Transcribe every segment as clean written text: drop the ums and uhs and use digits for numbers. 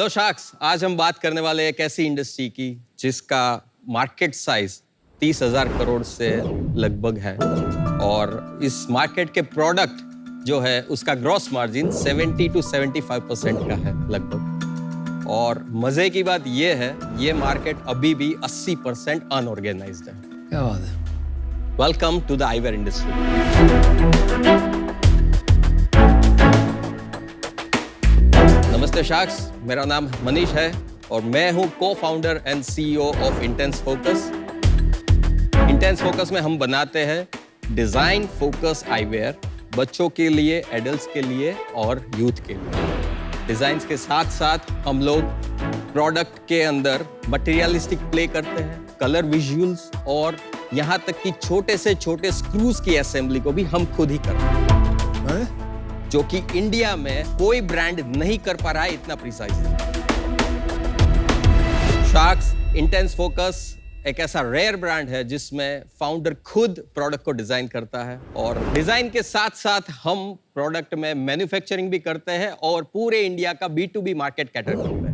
Hello sharks, आज हम बात करने वाले एक ऐसी इंडस्ट्री की जिसका मार्केट साइज 30,000 करोड़ से लगभग है और इस मार्केट के प्रोडक्ट जो है उसका ग्रॉस मार्जिन 70 to 75% का है लगभग। और मजे की बात ये है, ये मार्केट अभी भी 80% अनऑर्गेनाइज्ड है। क्या बात है। Welcome to the eyewear industry. नमस्ते शार्क्स, मेरा नाम मनीष है और मैं हूं co-founder and CEO of Intense Focus. Intense Focus में हम बनाते हैं डिजाइन फोकस आईवेयर बच्चों के लिए, एडल्ट्स के लिए और यूथ के लिए। डिजाइन्स के साथ साथ हम लोग प्रोडक्ट के अंदर मटेरियलिस्टिक प्ले करते हैं, कलर विजुअल्स और यहाँ तक कि छोटे से छोटे स्क्रूज की असेंबली को भी हम खुद ही करते हैं, जो कि इंडिया में कोई ब्रांड नहीं कर पा रहा है इतना प्रिसाइज। शार्क्स इंटेंस फोकस एक ऐसा रेयर ब्रांड है जिसमें फाउंडर खुद प्रोडक्ट को डिजाइन करता है और डिजाइन के साथ साथ हम प्रोडक्ट में मैन्युफैक्चरिंग भी करते हैं और पूरे इंडिया का B2B मार्केट कैटर करते हैं।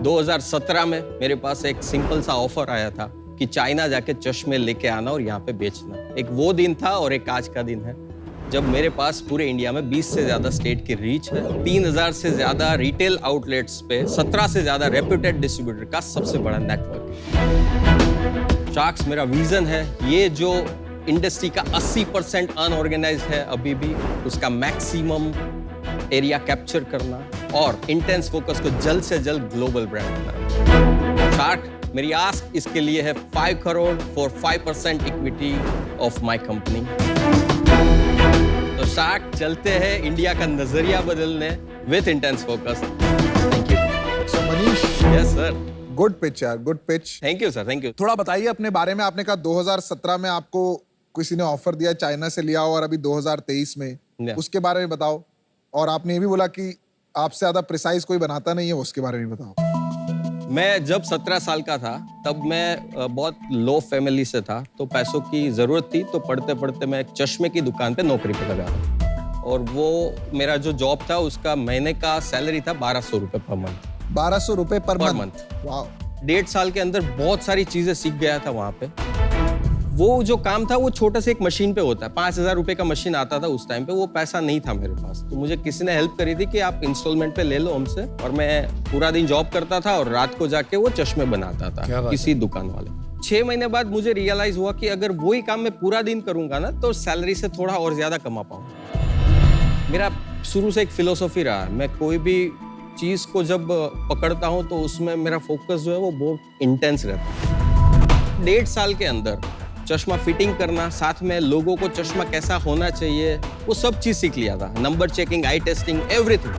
2017 में मेरे पास एक सिंपल सा ऑफर आया था कि चाइना जाके चश्मे लेके आना और यहाँ पे बेचना। एक वो दिन था और एक आज का दिन है जब मेरे पास पूरे इंडिया में 20 से ज्यादा स्टेट की रीच है, 3,000 से ज्यादा रिटेल आउटलेट्स पे 17 से ज्यादा रेप्यूटेड डिस्ट्रीब्यूटर का सबसे बड़ा नेटवर्क। शार्क्स मेरा विजन है, ये जो इंडस्ट्री का 80% अनऑर्गेनाइज्ड है अभी भी, उसका मैक्सिमम एरिया कैप्चर करना और इंटेंस फोकस को जल्द से जल्द ग्लोबल ब्रांड बनाना। शार्क मेरी आस्क इसके लिए है 5 crore for 5% equity of my company. तो शार्क चलते हैं इंडिया का नजरिया बदलने with intense focus. Thank you. So, Manish, yes sir. Good pitch यार, good pitch. Thank you sir, thank you. थोड़ा बताइए अपने बारे में। आपने कहा 2017 में आपको किसी ने ऑफर दिया चाइना से लिया और अभी 2023 में, उसके बारे में बताओ। और आपने ये भी बोला कि आपसे ज्यादा प्रिसाइज कोई बनाता नहीं है, उसके बारे में बताओ। मैं जब 17 साल का था तब मैं बहुत लो फैमिली से था, तो पैसों की जरूरत थी, तो पढ़ते पढ़ते मैं एक चश्मे की दुकान पे नौकरी पे लगा था और वो मेरा जो जॉब था उसका महीने का सैलरी था 1200 रुपए पर मंथ। 1200 रुपए पर मंथ। वाह। 1.5 साल के अंदर बहुत सारी चीजें सीख गया था वहां पे। वो जो काम था वो छोटा सा एक मशीन पे होता है, 5,000 रुपए का मशीन आता था उस टाइम पे। वो पैसा नहीं था मेरे पास, तो मुझे किसी ने हेल्प करी थी कि आप इंस्टॉलमेंट पे ले लो हमसे। और मैं पूरा दिन जॉब करता था और रात को जाके वो चश्मे बनाता था किसी दुकान वाले। 6 महीने बाद मुझे रियलाइज हुआ कि अगर वही काम मैं पूरा दिन करूंगा ना तो सैलरी से थोड़ा और ज्यादा कमा पाऊंगा। मेरा शुरू से एक फिलोसॉफी रहा है, मैं कोई भी चीज को जब पकड़ता हूँ तो उसमें मेरा फोकस जो है वो बहुत इंटेंस रहता है। 1.5 साल के अंदर चश्मा फिटिंग करना, साथ में लोगों को चश्मा कैसा होना चाहिए, वो सब चीज सीख लिया था। नंबर चेकिंग, आई टेस्टिंग, एवरीथिंग।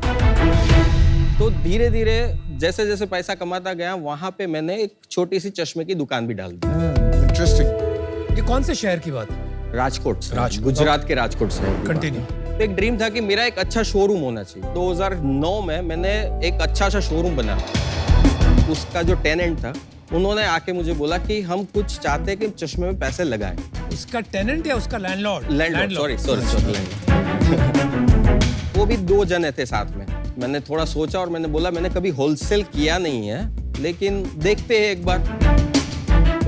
तो धीरे धीरे जैसे जैसे पैसा कमाता गया, वहां पे मैंने एक छोटी सी चश्मे की दुकान भी डाल दी। इंटरेस्टिंग। ये कौन से शहर की बात है? राजकोट से, गुजरात के राजकोट से। कंटिन्यू। एक ड्रीम था कि मेरा एक अच्छा शोरूम होना चाहिए। 2009 में मैंने एक अच्छा सा शोरूम बनाया। उसका जो टेनेंट था उन्होंने आके मुझे बोला कि हम कुछ चाहते हैं कि चश्मे में पैसे लगाएं। उसका टेनेंट या उसका लैंडलॉर्ड? Landlord, sorry. वो भी 2 जने थे साथ में। मैंने थोड़ा सोचा और मैंने बोला मैंने कभी होलसेल किया नहीं है, लेकिन देखते हैं एक बार।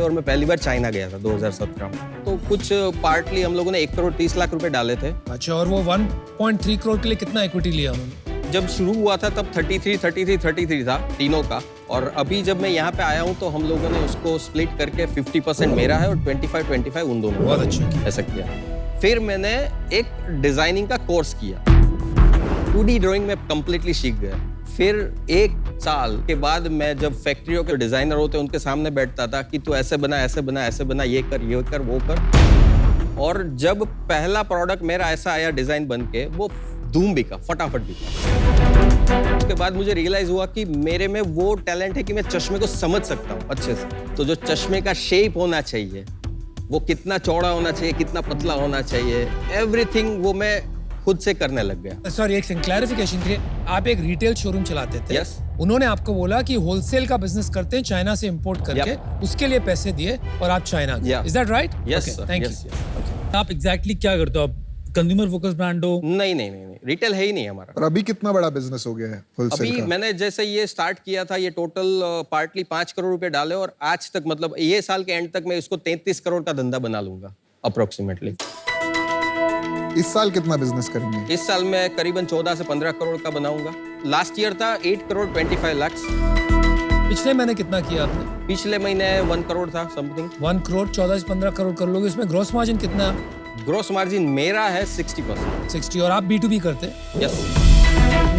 और मैं पहली बार चाइना गया था 2017 में, तो कुछ पार्टली हम लोगों ने 1 करोड़ 30 लाख रुपए डाले थे। अच्छा, और वो 1.3 करोड़ के लिए कितना इक्विटी लिया उन्होंने? जब शुरू हुआ था तब 33 था तीनों का, और अभी जब मैं यहाँ पे आया हूँ तो हम लोगों ने उसको स्प्लिट करके 50% मेरा है और 25 उन दोनों। बहुत अच्छा ऐसा किया। फिर मैंने एक डिजाइनिंग का कोर्स किया, 2D ड्राइंग में कंप्लीटली सीख गया। फिर 1 साल के बाद मैं जब फैक्ट्रियों के डिजाइनर होते उनके सामने बैठता था कि तू ऐसे बना, ऐसे बना, ऐसे बना, ये कर, वो कर। और जब पहला प्रोडक्ट मेरा ऐसा आया डिजाइन बन के, वो धूम बिका, फटाफट बिका। उसके बाद मुझे रियलाइज हुआ कि मेरे में वो टैलेंट है कि मैं चश्मे को समझ सकता हूँ अच्छे से। तो जो चश्मे का शेप होना चाहिए, वो कितना चौड़ा होना चाहिए, कितना पतला होना चाहिए, एवरीथिंग वो मैं खुद से करने लग गया। सॉरी, एक क्लैरिफिकेशन के लिए, आप एक रिटेल शोरूम चलाते थे। Yes. उन्होंने आपको बोला कि होलसेल का बिजनेस करते हैं, चाइना से इंपोर्ट करके, उसके लिए पैसे दिए और आप चाइना गए। Is that right? Yes, thank you. आप एग्जैक्टली क्या करते हो? आप कंज्यूमर फोकस ब्रांड हो। नहीं, रिटेल है ही नहीं हमारा। और अभी कितना बड़ा बिजनेस हो गया है होलसेल अभी का? मैंने जैसे ये स्टार्ट किया था, ये टोटल पार्टली 5 करोड़ रुपए डाले और आज तक मतलब ये साल के एंड तक मैं इसको 33 करोड़ का धंधा बना लूंगा अप्रोक्सीमेटली। इस साल कितना बिजनेस करेंगे? इस साल मैं करीबन 14 से 15 करोड़ का बनाऊंगा। लास्ट ईयर था 8 करोड़ 25 लाख। पिछले महीने कितना किया आपने? पिछले महीने 1 करोड़ था समथिंग। 1 करोड़ 14 से 15 करोड़ कर लोगे, इसमें ग्रॉस मार्जिन कितना है? ग्रोस मार्जिन मेरा है 60%। 60। और आप B2B करते हैं? यस।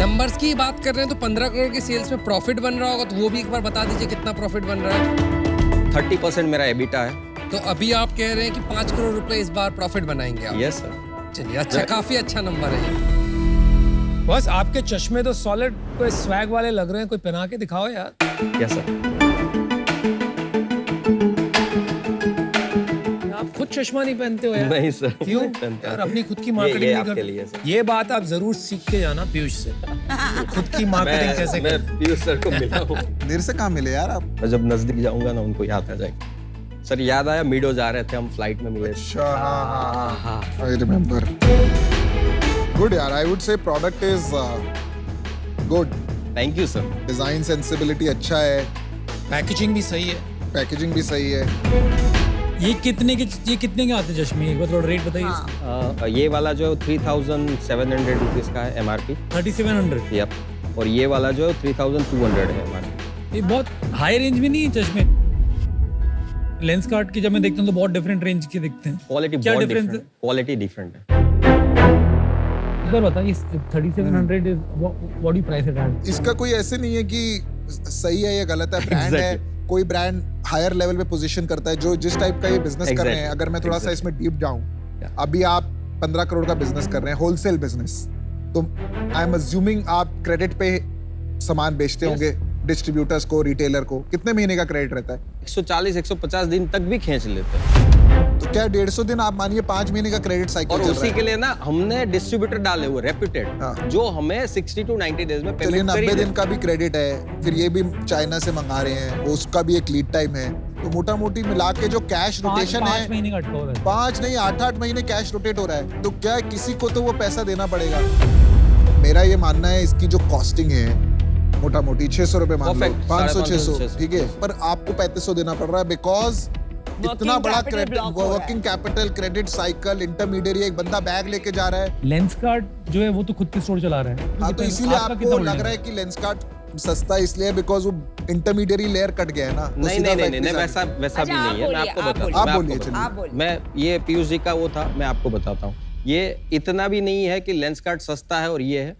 नंबर्स की बात कर रहे हैं तो 15 करोड़ की सेल्स में प्रॉफिट बन रहा होगा, तो वो भी एक बार बता दीजिए कितना प्रॉफिट बन रहा है। 30% मेरा एबिटा है। तो अभी आप कह रहे हैं कि 5 करोड़ रुपए इस बार प्रॉफिट बनाएंगे आप? Yes sir. चलिए, अच्छा, काफी अच्छा नंबर है ये। बस आपके चश्मे तो सॉलिड कोई स्वैग वाले लग रहे हैं, कोई पहना के दिखाओ यार। Yes sir. आप खुद चश्मा नहीं पहनते हो यार? नहीं सर। क्यों? नहीं पहनता। यार अपनी खुद की ये मार्केटिंग नहीं आपके करते। लिए सर। ये बात आप जरूर सीख के जाना पीयूष से। खुद की मार्केटिंग कैसे मैं करते। पीयूष सर को मिला हूँ। देर से कहाँ मिले यार आप? मैं जब नजदीक जाऊंगा ना उनको याद आ जाएगा। सर याद आया, मीडो जा रहे थे हम, फ्लाइट में मिले थे। अच्छा, हाँ, I remember. Good यार, I would say product is good. Thank you sir. Design sensibility अच्छा है, पैकेजिंग भी सही है। पैकेजिंग भी सही है। ये कितने के आते हैं चश्मे? एक बार थोड़ा रेट बताइए इसका। ये वाला जो 3700 रुपीज का है MRP। 3700। यप। और ये वाला जो 3200 है MRP। ये बहुत हाई रेंज में नहीं है चश्मे। लेंस कार्ट की जब मैं देखता हूँ तो बहुत डिफरेंट रेंज के दिखते हैं। क्वालिटी क्या बहुत difference डिफरेंट, क्वालिटी डिफरेंट है। इधर बताइए, 3700 is what you price it at? इसका कोई ऐसे नहीं है कि सही है या गलत है, ब्रांड है। कोई ब्रांड हायर लेवल पे पोजीशन करता है, जो जिस टाइप का ये बिजनेस कर रहे हैं। अगर मैं थोड़ा सा इसमें डीप जाऊं, अभी आप 15 करोड़ का बिजनेस कर रहे हैं, होलसेल बिजनेस, तो आई एम अज्यूमिंग आप क्रेडिट पे सामान बेचते होंगे डिस्ट्रीब्यूटर्स को, रिटेलर को। कितने महीने का क्रेडिट रहता है? 140-150 दिन तक भी खींच लेते हैं। तो क्या 150 दिन, आप मानिए 5 महीने का क्रेडिट साइकिल और चल रहा उसी है। के लिए ना हमने डिस्ट्रीब्यूटर डाले हुए रेप्यूटेड, हाँ। जो हमें 60 to 90 डेज में चलिए, पेमेंट 90 दिन का भी क्रेडिट है, फिर ये भी चाइना से मंगा रहे हैं, उसका भी एक लीड टाइम है। तो मोटा मोटी मिला के जो कैश रोटेशन 5 है, महीने का अटका हुआ है। 5 नहीं 8-8 महीने कैश रोटेट हो रहा है। तो क्या है, किसी को तो वो पैसा देना पड़ेगा। मेरा ये मानना है, इसकी जो कॉस्टिंग है मोटा मोटी 600 रुपए मान लो, Perfect, 500-600, 550, ठीक है, पर आपको 3500 देना पड़ रहा है, बिकॉज इतना बड़ा credit, working capital, credit cycle, intermediary, एक बंदा बैग लेके जा रहा है। लेंस कार्ट जो है वो तो खुद की स्टोर चला रहा है। हाँ, तो इसीलिए आपको लग रहा है कि लेंस कार्ट सस्ता इसलिए बिकॉज वो इंटरमीडिएरी लेयर कट गया है ना। वो नहीं सीधा नहीं नहीं factory नहीं, से वैसा वैसा भी अच्छा, नहीं है। मैं आपको बताता हूँ। आप मैं बोलिए, आपको चलिए। आप बोलिए। मैं ये पीयूष जी का वो था, मैं आपको बताता हूँ। ये इतना भी नहीं है कि लेंस कार्ट सस्ता है और ये है।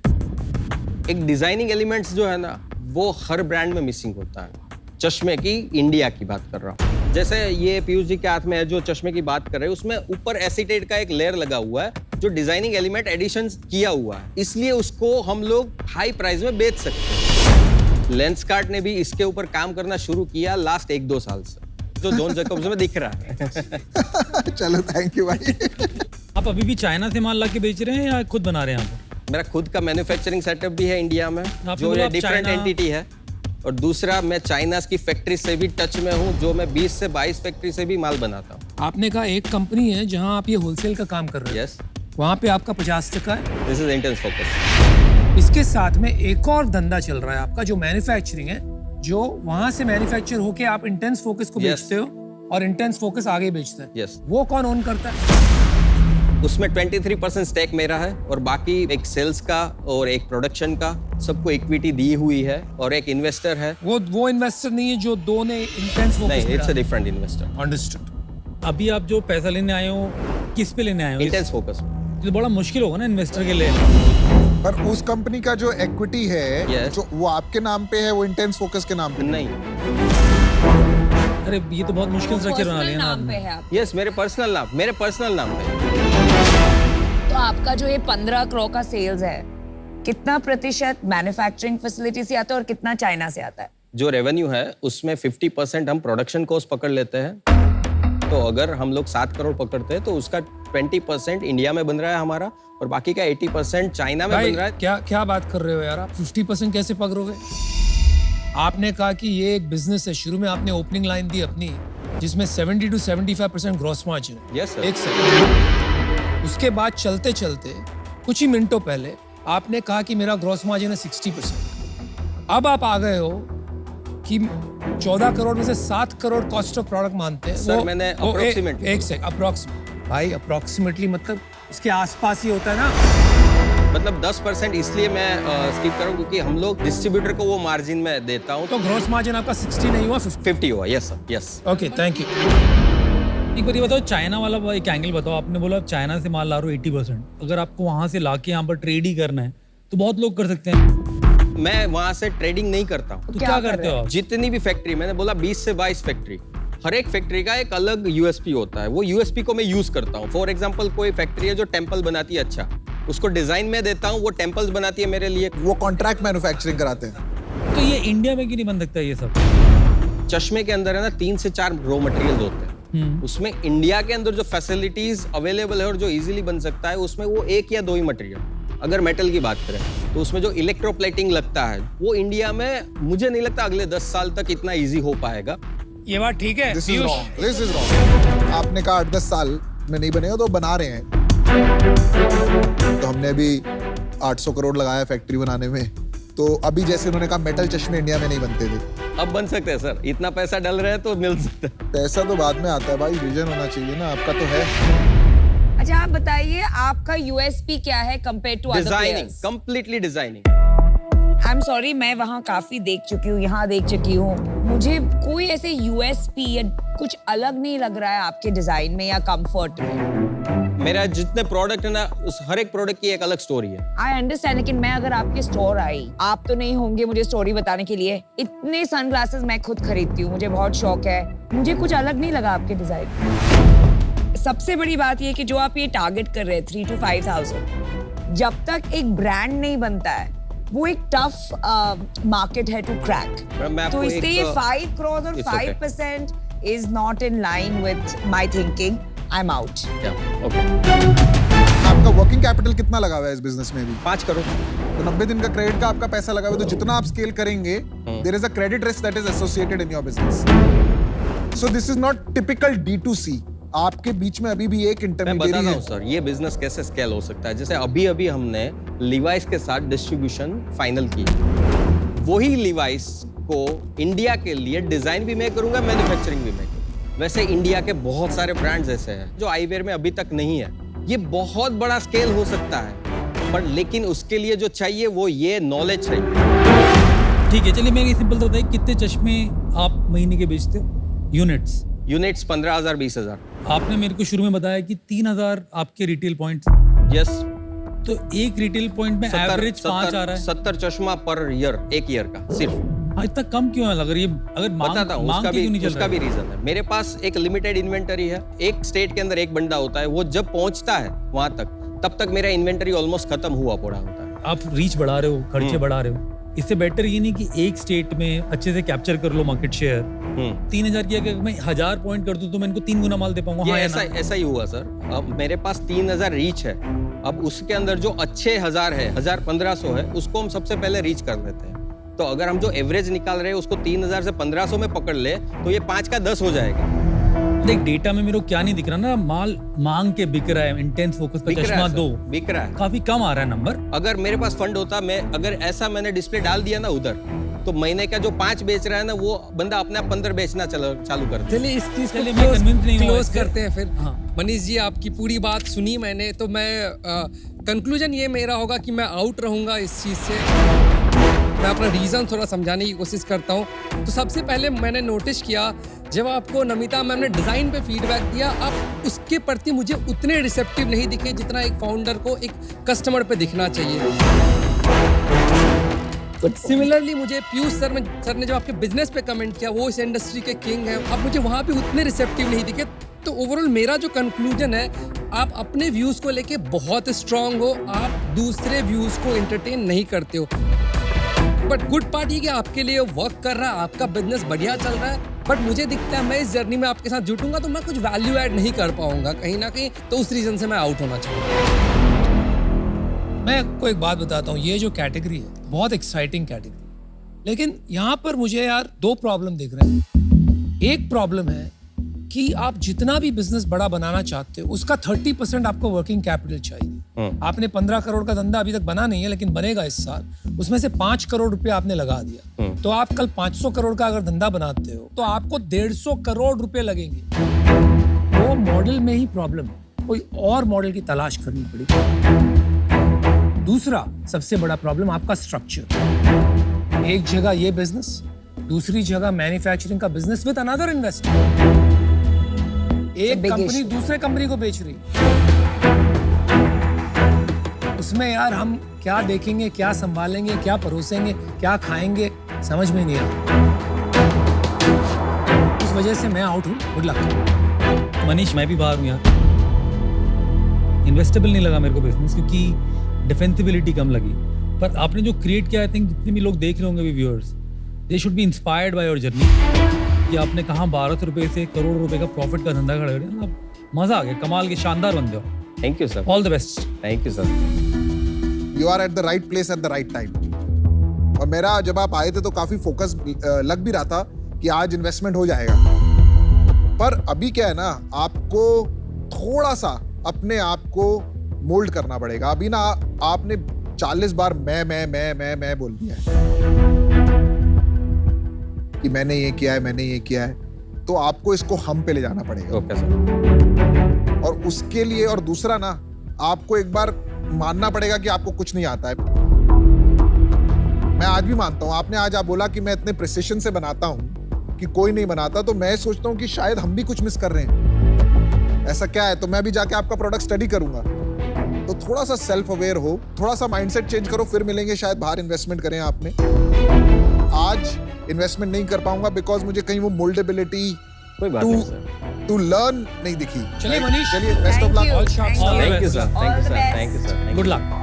एक डिजाइनिंग एलिमेंट्स जो है ना, वो हर ब्रांड में मिसिंग होता है। चश्मे की, इंडिया की बात कर रहा हूँ। जैसे ये पीयूष जी के हाथ में है जो चश्मे की बात कर रहे हैं, उसमें ऊपर एसीटेट का एक लेयर लगा हुआ है जो डिजाइनिंग एलिमेंट एडिशन किया हुआ है, इसलिए उसको हम लोग हाई प्राइस में बेच सकते हैं। लेंस कार्ट ने भी इसके ऊपर काम करना शुरू किया लास्ट 1-2 साल से, जो जॉन जैकब्स में दिख रहा है। चलो, थैंक यू भाई। आप अभी भी चाइना से माल ला के बेच रहे हैं या खुद बना रहे हैं आप? मेरा खुद का मैन्युफैक्चरिंग सेटअप भी है इंडिया में, आपने जो बोला ये आप डिफरेंट चाइना- एंटिटी है। और दूसरा, मैं चाइना की फैक्ट्री से भी टच में हूँ, जो मैं 20 से 22 फैक्ट्री से भी माल बनाता हूँ। आपने कहा एक कंपनी है जहां आप ये होलसेल का काम कर रहे हैं। यस, वहां पे आपका 50% है। This is intense focus. इसके साथ में एक और धंधा चल रहा है आपका, जो मैन्युफैक्चरिंग है, जो वहां से मैन्युफैक्चर होके आप इंटेंस फोकस को Yes. बेचते हो और इंटेंस फोकस आगे बेचता है। Yes. वो कौन ओन करता है? उसमें 23% स्टेक मेरा है और बाकी एक सेल्स का और एक प्रोडक्शन का, सबको इक्विटी दी हुई है और एक इन्वेस्टर है। वो इन्वेस्टर नहीं है जो दो ने इंटेंस नहीं, focus it's a different investor. Understood. अभी आप जो पैसा लेने आए हो, किस पे लेने आए हो? Intense focus. तो बड़ा मुश्किल होगा ना इन्वेस्टर के लिए। पर उस कंपनी का जो इक्विटी है, Yes. जो वो आपके नाम पे है, वो इंटेंस फोकस के नाम पे नहीं, अरे ये तो बहुत मुश्किल स्ट्रक्चर बना पर्सनल लिया ना नाम पे आपने। है आप। यस, मेरे पर्सनल नाम पे। तो आपका जो ये 15 करोड़ का सेल्स है, कितना प्रतिशत मैन्युफैक्चरिंग फैसिलिटी से आता है और कितना चाइना से आता है? जो रेवेन्यू है उसमें 50% हम प्रोडक्शन कॉस्ट पकड़ लेते हैं। तो अगर हम लोग 7 करोड़ पकड़ते हैं तो उसका 20% इंडिया में बन रहा है हमारा, और बाकी का 80% चाइना में भाई बन रहा है। क्या बात कर रहे हो यार आप? 50% कैसे पकड़ोगे? आपने कहा कि ये एक बिजनेस है, शुरू में आपने ओपनिंग लाइन दी अपनी, जिसमें 70 to 75% ग्रॉस मार्जिन है। Yes, sir. एक सेकंड, उसके बाद चलते चलते कुछ ही मिनटों पहले आपने कहा कि मेरा ग्रॉस मार्जिन है 60%। अब आप आ गए हो कि 14 करोड़ में से 7 करोड़ कॉस्ट ऑफ प्रोडक्ट मानते हैं। सर, मैंने approximately एक सेकंड, अप्रोक्सीमेट भाई, अप्रोक्सीमेटली मतलब इसके आसपास ही होता है ना। मतलब 10% इसलिए मैं स्किप करूं क्योंकि हम लोग डिस्ट्रीब्यूटर को वो मार्जिन में देता हूं तो ग्रॉस मार्जिन आपका 60 नहीं हुआ, 50। 50 हुआ। Yes sir, yes. Okay, thank you. एक बार ये बताओ, चाइना वाला एक एंगल बताओ। आपने बोला आप चाइना से माल ला रहे हो 80%, अगर आपको वहां से लाके यहाँ पर ट्रेड ही करना है तो बहुत लोग कर सकते हैं। मैं वहां से ट्रेडिंग नहीं करता हूं। तो क्या करते हो आप? जितनी भी फैक्ट्री, मैंने बोला 20 से 22 फैक्ट्री, हर एक फैक्ट्री का एक अलग यूएसपी होता है। वो यूएसपी को मैं यूज करता हूँ। फॉर एग्जांपल, कोई फैक्ट्री है जो टेम्पल बनाती है, अच्छा, उसको डिजाइन में देता हूँ, वो टेम्पल्स बनाती है मेरे लिए। वो कॉन्ट्रैक्ट मैन्युफैक्चरिंग कराते हैं। तो ये इंडिया में क्यों नहीं बन सकता ये सब? चश्मे के अंदर है ना 3 से 4 रॉ मटेरियल्स होते हैं। उसमें इंडिया के अंदर जो फैसिलिटीज अवेलेबल है और जो इजीली बन सकता है, उसमें वो 1 या 2 ही मटेरियल। अगर मेटल की बात करें तो उसमें जो इलेक्ट्रोप्लेटिंग लगता है, वो इंडिया में मुझे नहीं लगता अगले 10 साल तक इतना इजी हो पाएगा। ये बात ठीक है। This is wrong. आपने कहा 8-10 साल में नहीं बनेगा, तो बना रहे हैं। तो हमने अभी 800 करोड़ लगाया फैक्ट्री बनाने में। तो अभी जैसे उन्होंने कहा मेटल चश्मे इंडिया में नहीं बनते थे, अब बन सकते हैं सर। इतना पैसा डल रहा है तो मिल सकता है। पैसा तो बाद में आता है भाई, विजन होना चाहिए ना। आपका तो है। अच्छा, आप बताइए आपका यूएसपी क्या है compare to other designing, players? Completely designing. I am sorry, मैं वहाँ काफी देख चुकी हूँ, यहाँ देख चुकी हूँ। मुझे कोई ऐसे यूएसपी या कुछ अलग नहीं लग रहा है आपके डिजाइन में या कंफर्ट में। मेरा जितने प्रोडक्ट है ना, उस हर एक प्रोडक्ट की एक अलग स्टोरी है। आई अंडरस्टैंड, लेकिन मैं अगर आपके स्टोर आई, आप तो नहीं होंगे मुझे स्टोरी बताने के लिए। इतने सनग्लासेस मैं खुद खरीदती हूँ, मुझे बहुत शौक है। मुझे कुछ अलग नहीं लगा आपके डिजाइन। सबसे बड़ी बात ये कि जो आप ये टारगेट कर रहे हैं 3 to 5,000, जब तक एक ब्रांड नहीं बनता है, वो एक टफ मार्केट है टू क्रैक। मैं आपको तो इसलिए ये एक 5 crores और It's okay. 5% is not in line with my thinking. I am out. Okay. आपका वर्किंग कैपिटल कितना लगा हुआ है इस बिजनेस में अभी? 5 करोड़। तो 90 दिन का क्रेडिट का आपका पैसा लगा हुआ है। तो जितना आप स्केल करेंगे, there is a credit risk that is associated in your business. So this is not typical D2C। आपके बीच में अभी भी एक मैं इंटरमीडिएरी बताता है। हूँ सर, ये बिजनेस कैसे स्केल हो सकता है। जैसे अभी हमने लिवाइस के साथ डिस्ट्रीब्यूशन फाइनल की। वही लिवाइस को इंडिया के लिए डिजाइन भी मैं करूंगा, मैन्युफैक्चरिंग भी मैं करूंगा। वैसे इंडिया के बहुत सारे ब्रांड्स ऐसे हैं जो आईवेयर में अभी तक नहीं है। ये बहुत बड़ा स्केल हो सकता है, पर लेकिन उसके लिए जो चाहिए वो ये नॉलेज चाहिए। ठीक है, चलिए मैं सिंपल तो बताइए, कितने चश्मे आप महीने के बेचते हो? यूनिट्स 15,000 20,000। आपने मेरे को शुरू में बताया कि 3,000 आपके रिटेल पॉइंट्स। यस। तो एक रिटेल पॉइंट में एवरेज 5 आ रहा है। 70 चश्मा पर ईयर, एक ईयर का सिर्फ। हाँ, इतना कम क्यों है? अगर ये अगर बताता हूँ, उसका भी रीजन है। मेरे पास एक लिमिटेड इन्वेंटरी है। एक स्टेट के अंदर एक बंदा होता है, वो जब पहुंचता है वहां तक, तब तक मेरा इन्वेंटरी ऑलमोस्ट खत्म हुआ पड़ा होता है। आप रीच बढ़ा रहे हो, खर्चे बढ़ा रहे हो। इससे बेटर ये नहीं कि एक स्टेट में अच्छे से कैप्चर कर लो मार्केट शेयर। 3,000 की अगर मैं 1,000 पॉइंट कर दूं तो मैं इनको 3 गुना माल दे पाऊंगा। ये हाँ, ऐसा ही हुआ सर। अब मेरे पास 3,000 रीच है। अब उसके अंदर जो अच्छे 1,000 है, 1,000-1,500 है, उसको हम सबसे पहले रीच कर लेते हैं। तो अगर हम जो एवरेज निकाल रहे हैं उसको 3,000 से 1,500 में पकड़ ले, तो ये 5 का 10 हो जाएगा। देख, डेटा में मेरे को क्या नहीं दिख रहा ना, माल मांग के बिक रहा है। इंटेंस फोकस का चश्मा 2 बिक रहा है। काफी कम आ रहा है नंबर। अगर मेरे पास फंड होता, मैं अगर ऐसा मैंने डिस्प्ले डाल दिया ना उधर, तो महीने का जो 5 बेच रहा है ना, वो बंदा अपने आप 15 बेचना चालू कर दे। चलिए इस चीज चलिए, मैं convince नहीं हुआ क्लोज इससे। करते हैं फिर। हाँ। मनीष जी, आपकी पूरी बात सुनी मैंने, तो मैं कंक्लूजन ये मेरा होगा कि मैं आउट रहूंगा इस चीज से। मैं अपना रीज़न थोड़ा समझाने की कोशिश करता हूँ। तो सबसे पहले मैंने नोटिस किया, जब आपको नमिता मैम ने डिज़ाइन पे फीडबैक दिया, आप उसके प्रति मुझे उतने रिसेप्टिव नहीं दिखे जितना एक फाउंडर को एक कस्टमर पे दिखना चाहिए। सिमिलरली मुझे पीयूष सर ने जब आपके बिजनेस पे कमेंट किया, वो इस इंडस्ट्री के किंग हैं, अब मुझे वहाँ पे उतने रिसेप्टिव नहीं दिखे। तो ओवरऑल मेरा जो कंक्लूजन है, आप अपने व्यूज़ को लेके बहुत स्ट्रांग हो, आप दूसरे व्यूज़ को एंटरटेन नहीं करते हो। बट गुड पार्ट ये कि आपके लिए वर्क कर रहा है, आपका बिजनेस बढ़िया चल रहा है। बट मुझे दिखता है मैं इस जर्नी में आपके साथ जुटूंगा तो मैं कुछ वैल्यू ऐड नहीं कर पाऊंगा कहीं ना कहीं, तो उस रीजन से मैं आउट होना चाहूँगा। मैं आपको एक बात बताता हूँ, ये जो कैटेगरी है बहुत एक्साइटिंग कैटेगरी, लेकिन यहाँ पर मुझे यार 2 प्रॉब्लम दिख रहे हैं। एक प्रॉब्लम है कि आप जितना भी बिजनेस बड़ा बनाना चाहते हो उसका 30% आपको वर्किंग कैपिटल चाहिए। आपने 15 करोड़ का धंधा अभी तक बना नहीं है लेकिन बनेगा इस साल, उसमें से 5 करोड़ रुपए आपने लगा दिया, तो आप कल 500 करोड़ का अगर धंधा बनाते हो तो आपको 150 करोड़ रुपए लगेंगे। वो मॉडल में ही प्रॉब्लम है, कोई और मॉडल की तलाश करनी पड़ेगी। दूसरा सबसे बड़ा प्रॉब्लम आपका स्ट्रक्चर। एक जगह ये बिजनेस, दूसरी जगह मैन्युफैक्चरिंग का बिजनेस विद अनदर इन्वेस्टर। एक big कंपनी issue. दूसरे कंपनी को बेच रही है, उसमें यार हम क्या देखेंगे, क्या संभालेंगे, क्या परोसेंगे, क्या खाएंगे, समझ में नहीं आ रहा। उस वजह से मैं आउट हूँ। Good luck. मनीष, मैं भी बाहर हूँ यार। इन्वेस्टेबल नहीं लगा मेरे को बिजनेस, क्योंकि डिफेंसिबिलिटी कम लगी। पर आपने जो क्रिएट किया, आई थिंक जितने भी लोग देख रहे होंगे, viewers, they should be inspired by your journey. कि आपने कहाँ 1200 रुपए से करोड़ रुपए का प्रॉफिट का धंधा खड़ा कर दिया। मतलब मजा आ गया, कमाल के, शानदार बंदे हो। Thank you sir. All the best. Thank you sir. You are at the right place at the right time. और मेरा जब आप आए थे तो काफी फोकस लग भी रहा था कि आज इन्वेस्टमेंट हो जाएगा, पर अभी क्या है ना, आपको थोड़ा सा अपने आप को मोल्ड करना पड़ेगा। अभी ना आपने 40 बार मैं बोल दिया है कि मैंने ये किया है, मैंने ये किया है, तो आपको इसको हम पे ले जाना पड़ेगा। Okay sir. और उसके लिए, और दूसरा ना, आपको एक बार मानना पड़ेगा कि आपको कुछ नहीं आता है। मैं आज भी मानता हूं, आपने आज आप बोला कि मैं इतने प्रिसिशन से बनाता हूं कि कोई नहीं बनाता, तो मैं सोचता हूं कि शायद हम भी कुछ मिस कर रहे हैं। ऐसा क्या है? तो मैं भी जाके आपका प्रोडक्ट स्टडी करूंगा। तो थोड़ा सा सेल्फ अवेयर हो, थोड़ा सा माइंडसेट चेंज करो, फिर मिलेंगे। शायद बाहर इन्वेस्टमेंट करें आपने। आज इन्वेस्टमेंट नहीं कर पाऊंगा बिकॉज मुझे कहीं वो मोल्डेबिलिटी कोई बात नहीं सर। टू लर्न नहीं दिखी। चलिए मनीष, चलिए, best of Thank luck. you. All shots, Thank all you. Thank you sir. All thank you the sir. best. Thank you sir. Good luck.